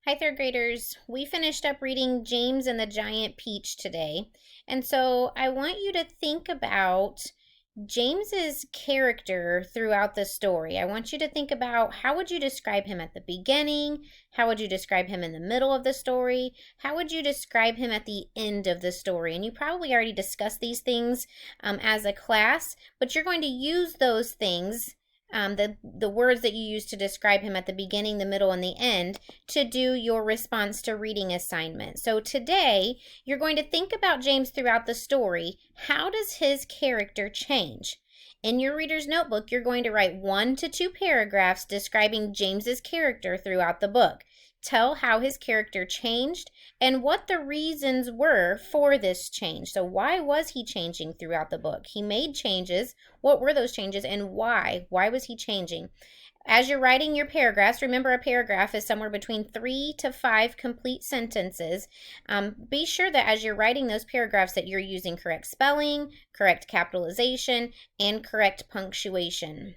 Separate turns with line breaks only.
Hi, third graders. We finished up reading James and the Giant Peach today. And so I want you to think about James's character throughout the story. I want you to think about how would you describe him at the beginning? How would you describe him in the middle of the story? How would you describe him at the end of the story? And you probably already discussed these things as a class, but you're going to use those things the words that you use to describe him at the beginning, the middle, and the end to do your response to reading assignment. So today, you're going to think about James throughout the story. How does his character change? In your reader's notebook, you're going to write 1 to 2 paragraphs describing James's character throughout the book. Tell how his character changed and what the reasons were for this change. So why was he changing throughout the book? He made changes. What were those changes and why? Why was he changing? As you're writing your paragraphs, remember a paragraph is somewhere between 3 to 5 complete sentences. Be sure that as you're writing those paragraphs that you're using correct spelling, correct capitalization, and correct punctuation.